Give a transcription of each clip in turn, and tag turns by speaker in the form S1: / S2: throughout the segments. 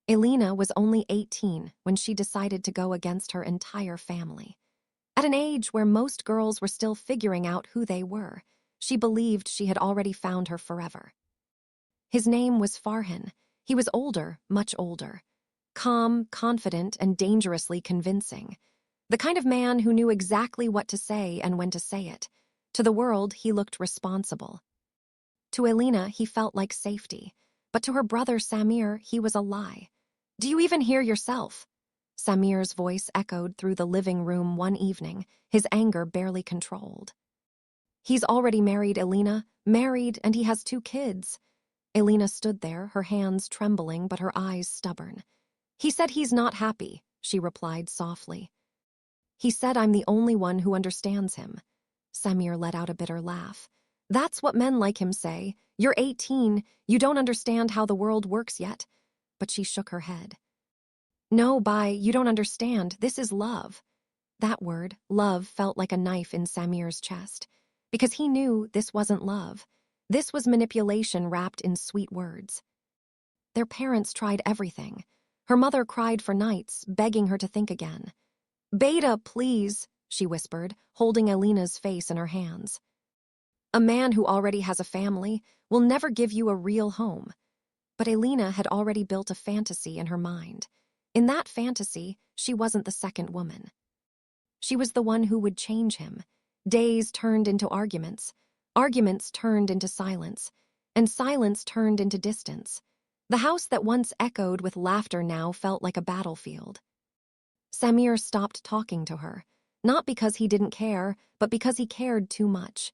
S1: Alina was only 18 when she decided to go against her entire family. At an age where most girls were still figuring out who they were, she believed she had already found her forever. His name was Farhan. He was older, much older. Calm, confident, and dangerously convincing. The kind of man who knew exactly what to say and when to say it. To the world, he looked responsible. To Alina, he felt like safety. But to her brother Samir, he was a lie. "Do you even hear yourself?" Samir's voice echoed through the living room one evening, his anger barely controlled. "He's already married, Alina. Married, and he has 2 kids." Alina stood there, her hands trembling but her eyes stubborn. "He said he's not happy," she replied softly. "He said I'm the only one who understands him." Samir let out a bitter laugh. "That's what men like him say. You're 18, you don't understand how the world works yet." But she shook her head. "No, you don't understand. This is love." That word, love, felt like a knife in Samir's chest. Because he knew this wasn't love. This was manipulation wrapped in sweet words. Their parents tried everything. Her mother cried for nights, begging her to think again. "Beta, please," she whispered, holding Alina's face in her hands. "A man who already has a family will never give you a real home." But Alina had already built a fantasy in her mind. In that fantasy, she wasn't the second woman. She was the one who would change him. Days turned into arguments. Arguments turned into silence. And silence turned into distance. The house that once echoed with laughter now felt like a battlefield. Samir stopped talking to her, not because he didn't care, but because he cared too much.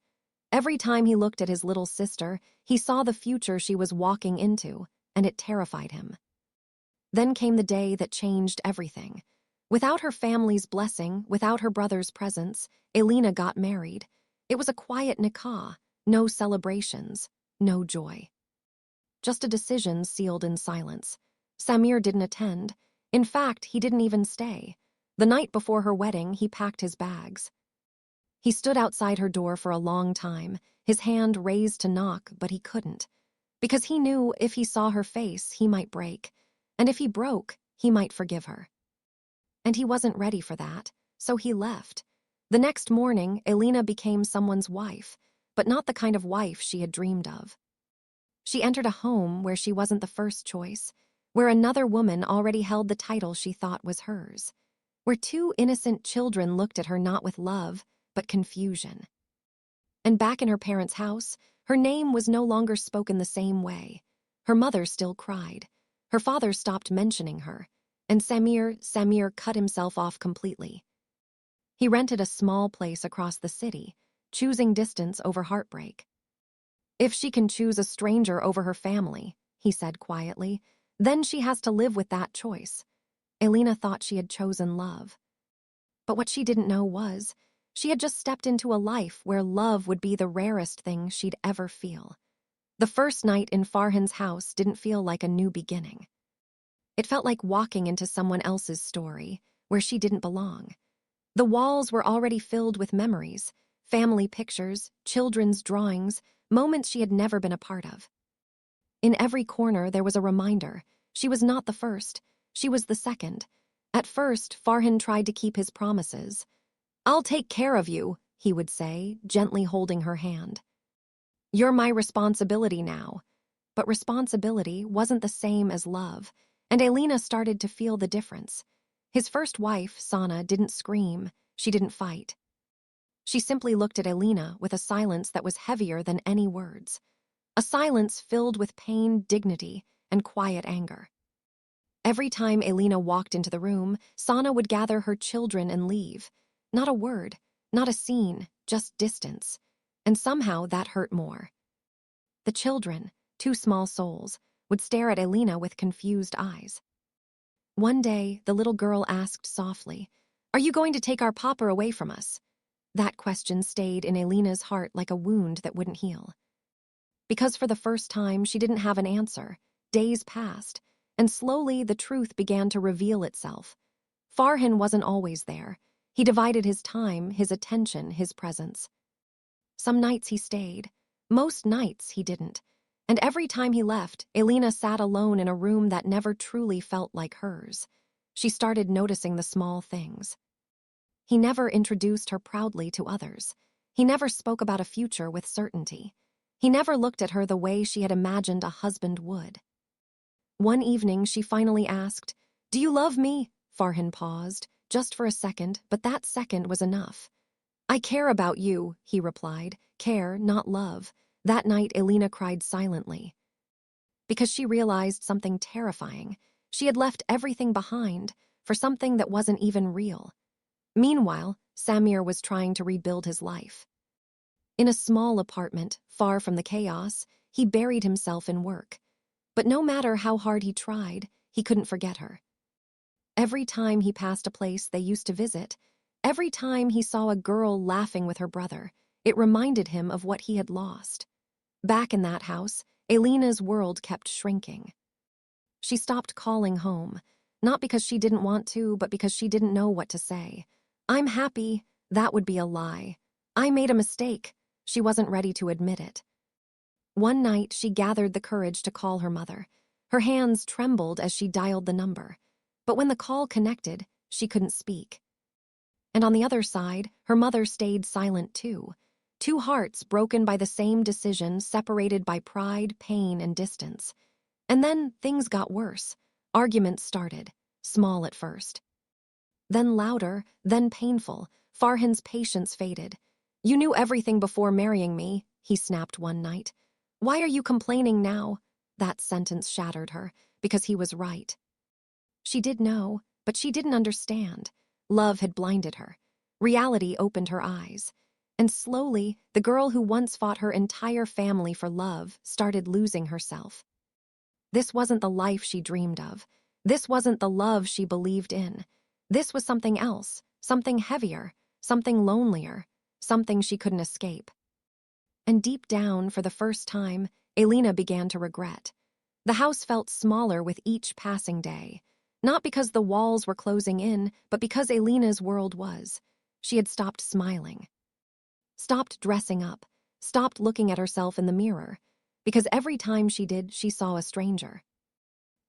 S1: Every time he looked at his little sister, he saw the future she was walking into, and it terrified him. Then came the day that changed everything. Without her family's blessing, without her brother's presence, Alina got married. It was a quiet nikah, no celebrations, no joy. Just a decision sealed in silence. Samir didn't attend. In fact, he didn't even stay. The night before her wedding, he packed his bags. He stood outside her door for a long time, his hand raised to knock, but he couldn't. Because he knew if he saw her face, he might break. And if he broke, he might forgive her. And he wasn't ready for that, so he left. The next morning, Alina became someone's wife, but not the kind of wife she had dreamed of. She entered a home where she wasn't the first choice, where another woman already held the title she thought was hers, where 2 innocent children looked at her not with love, but confusion. And back in her parents' house, her name was no longer spoken the same way. Her mother still cried. Her father stopped mentioning her, and Samir cut himself off completely. He rented a small place across the city, choosing distance over heartbreak. "If she can choose a stranger over her family," he said quietly, "then she has to live with that choice." Alina thought she had chosen love. But what she didn't know was, she had just stepped into a life where love would be the rarest thing she'd ever feel. The first night in Farhan's house didn't feel like a new beginning. It felt like walking into someone else's story, where she didn't belong. The walls were already filled with memories, family pictures, children's drawings, moments she had never been a part of. In every corner there was a reminder. She was not the first, she was the second. At first, Farhan tried to keep his promises. "I'll take care of you," he would say, gently holding her hand. "You're my responsibility now." But responsibility wasn't the same as love, and Alina started to feel the difference. His first wife, Sana, didn't scream, she didn't fight. She simply looked at Alina with a silence that was heavier than any words. A silence filled with pain, dignity, and quiet anger. Every time Alina walked into the room, Sana would gather her children and leave. Not a word, not a scene, just distance. And somehow that hurt more. The children, 2 small souls, would stare at Alina with confused eyes. One day, the little girl asked softly, "Are you going to take our papa away from us?" That question stayed in Alina's heart like a wound that wouldn't heal. Because for the first time, she didn't have an answer. Days passed, and slowly the truth began to reveal itself. Farhan wasn't always there. He divided his time, his attention, his presence. Some nights he stayed. Most nights he didn't. And every time he left, Alina sat alone in a room that never truly felt like hers. She started noticing the small things. He never introduced her proudly to others. He never spoke about a future with certainty. He never looked at her the way she had imagined a husband would. One evening, she finally asked, "Do you love me?" Farhan paused, just for a second, but that second was enough. "I care about you," he replied. Care, not love. That night, Alina cried silently. Because she realized something terrifying. She had left everything behind for something that wasn't even real. Meanwhile, Samir was trying to rebuild his life. In a small apartment, far from the chaos, he buried himself in work. But no matter how hard he tried, he couldn't forget her. Every time he passed a place they used to visit, every time he saw a girl laughing with her brother, it reminded him of what he had lost. Back in that house, Alina's world kept shrinking. She stopped calling home, not because she didn't want to, but because she didn't know what to say. "I'm happy," that would be a lie. "I made a mistake." She wasn't ready to admit it. One night, she gathered the courage to call her mother. Her hands trembled as she dialed the number. But when the call connected, she couldn't speak. And on the other side, her mother stayed silent too. Two hearts broken by the same decision, separated by pride, pain, and distance. And then things got worse. Arguments started, small at first. Then louder, then painful. Farhan's patience faded. "You knew everything before marrying me," he snapped one night. "Why are you complaining now?" That sentence shattered her, because he was right. She did know, but she didn't understand. Love had blinded her. Reality opened her eyes. And slowly, the girl who once fought her entire family for love started losing herself. This wasn't the life she dreamed of. This wasn't the love she believed in. This was something else, something heavier, something lonelier, something she couldn't escape. And deep down, for the first time, Alina began to regret. The house felt smaller with each passing day. Not because the walls were closing in, but because Alina's world was. She had stopped smiling. Stopped dressing up. Stopped looking at herself in the mirror. Because every time she did, she saw a stranger.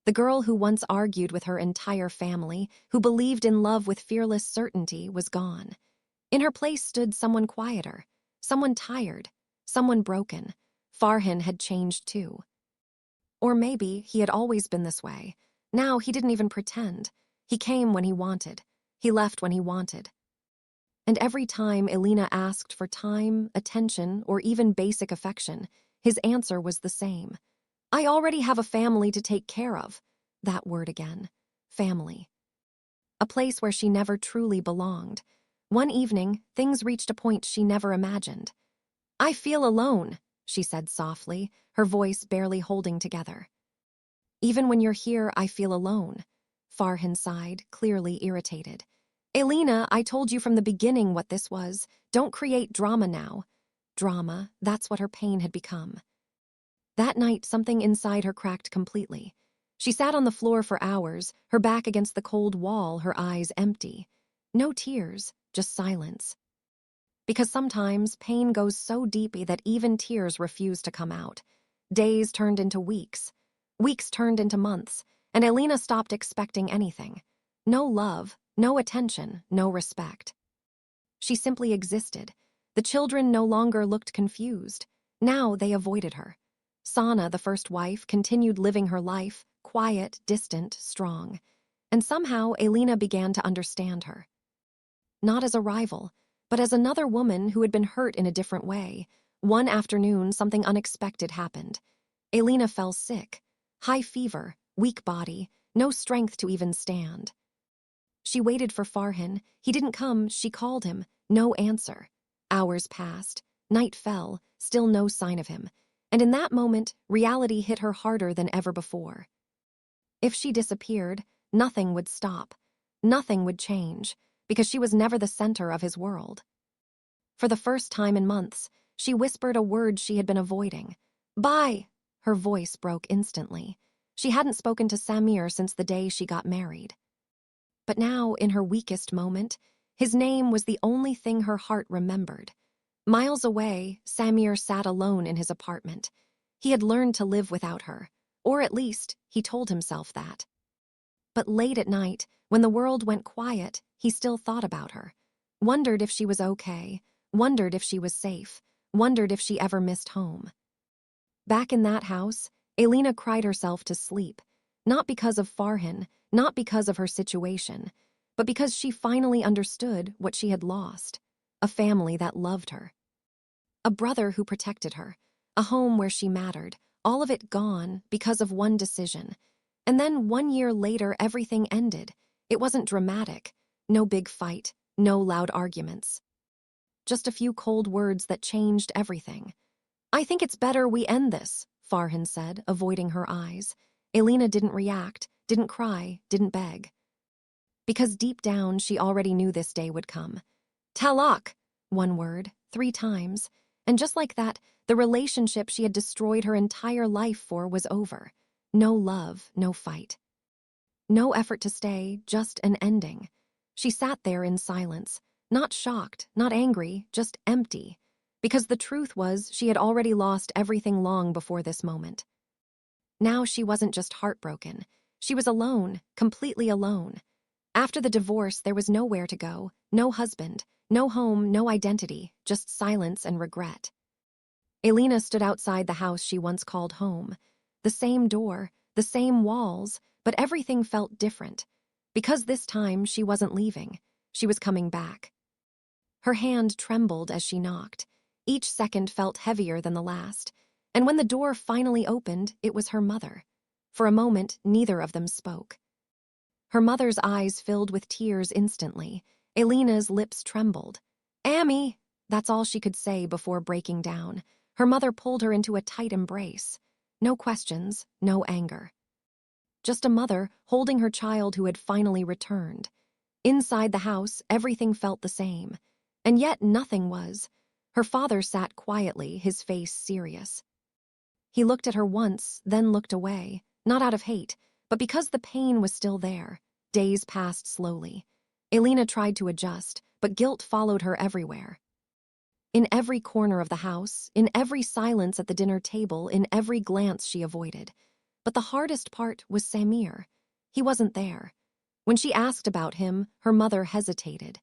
S1: The girl who once argued with her entire family, who believed in love with fearless certainty, was gone. In her place stood someone quieter, someone tired, someone broken. Farhan had changed too. Or maybe he had always been this way. Now he didn't even pretend. He came when he wanted. He left when he wanted. And every time Alina asked for time, attention, or even basic affection, his answer was the same. "I already have a family to take care of." That word again. Family. A place where she never truly belonged. One evening, things reached a point she never imagined. "I feel alone," she said softly, her voice barely holding together. "Even when you're here, I feel alone." Farhan sighed, clearly irritated. "Alina, I told you from the beginning what this was. Don't create drama now." Drama, that's what her pain had become. That night, something inside her cracked completely. She sat on the floor for hours, her back against the cold wall, her eyes empty. No tears, just silence. Because sometimes pain goes so deep that even tears refuse to come out. Days turned into weeks. Weeks turned into months, and Alina stopped expecting anything. No love, no attention, no respect. She simply existed. The children no longer looked confused. Now they avoided her. Sana, the first wife, continued living her life, quiet, distant, strong. And somehow Alina began to understand her. Not as a rival, but as another woman who had been hurt in a different way. One afternoon, something unexpected happened. Alina fell sick. High fever, weak body, no strength to even stand. She waited for Farhan. He didn't come. She called him. No answer. Hours passed. Night fell. Still no sign of him. And in that moment, reality hit her harder than ever before. If she disappeared, nothing would stop. Nothing would change, because she was never the center of his world. For the first time in months, she whispered a word she had been avoiding. "Bye!" Her voice broke instantly. She hadn't spoken to Samir since the day she got married. But now, in her weakest moment, his name was the only thing her heart remembered. Miles away, Samir sat alone in his apartment. He had learned to live without her, or at least he told himself that. But late at night, when the world went quiet, he still thought about her. Wondered if she was okay, wondered if she was safe, wondered if she ever missed home. Back in that house, Alina cried herself to sleep, not because of Farhan, not because of her situation, but because she finally understood what she had lost: a family that loved her, a brother who protected her, a home where she mattered, all of it gone because of one decision. And then 1 year later, everything ended. It wasn't dramatic, no big fight, no loud arguments. Just a few cold words that changed everything. "I think it's better we end this," Farhan said, avoiding her eyes. Alina didn't react, didn't cry, didn't beg. Because deep down, she already knew this day would come. Talak! One word, 3 times. And just like that, the relationship she had destroyed her entire life for was over. No love, no fight. No effort to stay, just an ending. She sat there in silence, not shocked, not angry, just empty. Because the truth was, she had already lost everything long before this moment. Now she wasn't just heartbroken. She was alone, completely alone. After the divorce, there was nowhere to go, no husband, no home, no identity, just silence and regret. Alina stood outside the house she once called home. The same door, the same walls, but everything felt different. Because this time she wasn't leaving, she was coming back. Her hand trembled as she knocked. Each second felt heavier than the last. And when the door finally opened, it was her mother. For a moment, neither of them spoke. Her mother's eyes filled with tears instantly. Alina's lips trembled. "Ammy!" That's all she could say before breaking down. Her mother pulled her into a tight embrace. No questions, no anger. Just a mother holding her child who had finally returned. Inside the house, everything felt the same. And yet nothing was. Her father sat quietly, his face serious. He looked at her once, then looked away, not out of hate, but because the pain was still there. Days passed slowly. Alina tried to adjust, but guilt followed her everywhere. In every corner of the house, in every silence at the dinner table, in every glance she avoided. But the hardest part was Samir. He wasn't there. When she asked about him, her mother hesitated.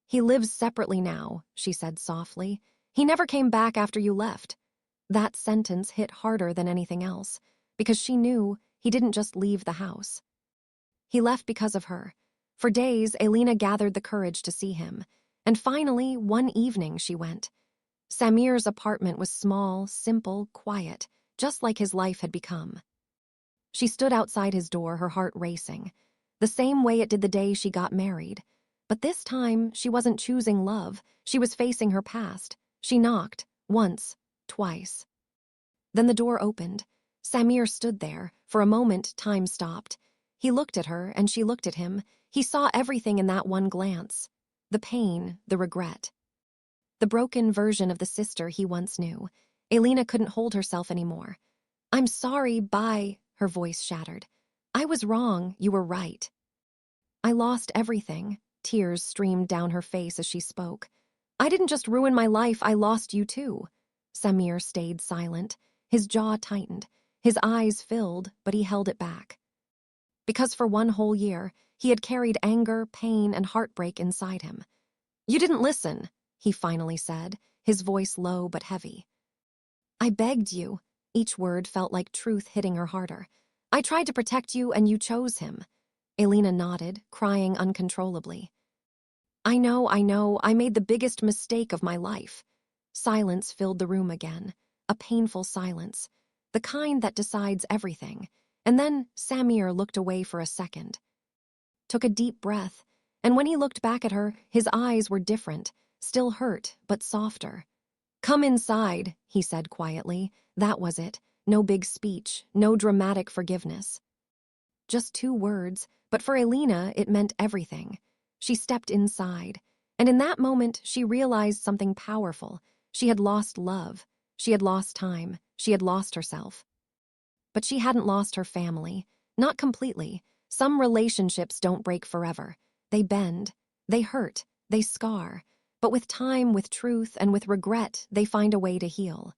S1: "He lives separately now," she said softly. "He never came back after you left." That sentence hit harder than anything else, because she knew he didn't just leave the house. He left because of her. For days, Alina gathered the courage to see him. And finally, one evening she went. Samir's apartment was small, simple, quiet, just like his life had become. She stood outside his door, her heart racing, the same way it did the day she got married. But this time, she wasn't choosing love. She was facing her past. She knocked, once, twice. Then the door opened. Samir stood there. For a moment, time stopped. He looked at her, and she looked at him. He saw everything in that one glance. The pain, the regret. The broken version of the sister he once knew. Alina couldn't hold herself anymore. "I'm sorry, bye," her voice shattered. "I was wrong, you were right." "I lost everything." Tears streamed down her face as she spoke. "I didn't just ruin my life, I lost you too." Samir stayed silent. His jaw tightened. His eyes filled, but he held it back. Because for 1 whole year, he had carried anger, pain, and heartbreak inside him. "You didn't listen," he finally said, his voice low but heavy. "I begged you." Each word felt like truth hitting her harder. "I tried to protect you, and you chose him." Alina nodded, crying uncontrollably. I know, I made the biggest mistake of my life." Silence filled the room again, a painful silence, the kind that decides everything. And then Samir looked away for a second, took a deep breath, and when he looked back at her, his eyes were different, still hurt, but softer. "Come inside," he said quietly. That was it. No big speech, no dramatic forgiveness. Just 2 words, but for Alina, it meant everything. She stepped inside, and in that moment, she realized something powerful. She had lost love. She had lost time. She had lost herself. But she hadn't lost her family. Not completely. Some relationships don't break forever. They bend. They hurt. They scar. But with time, with truth, and with regret, they find a way to heal.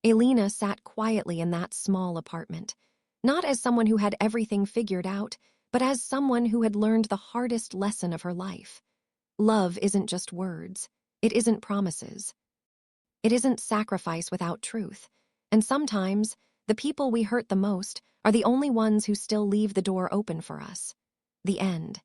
S1: Alina sat quietly in that small apartment, not as someone who had everything figured out, but as someone who had learned the hardest lesson of her life. Love isn't just words. It isn't promises. It isn't sacrifice without truth. And sometimes, the people we hurt the most are the only ones who still leave the door open for us. The end.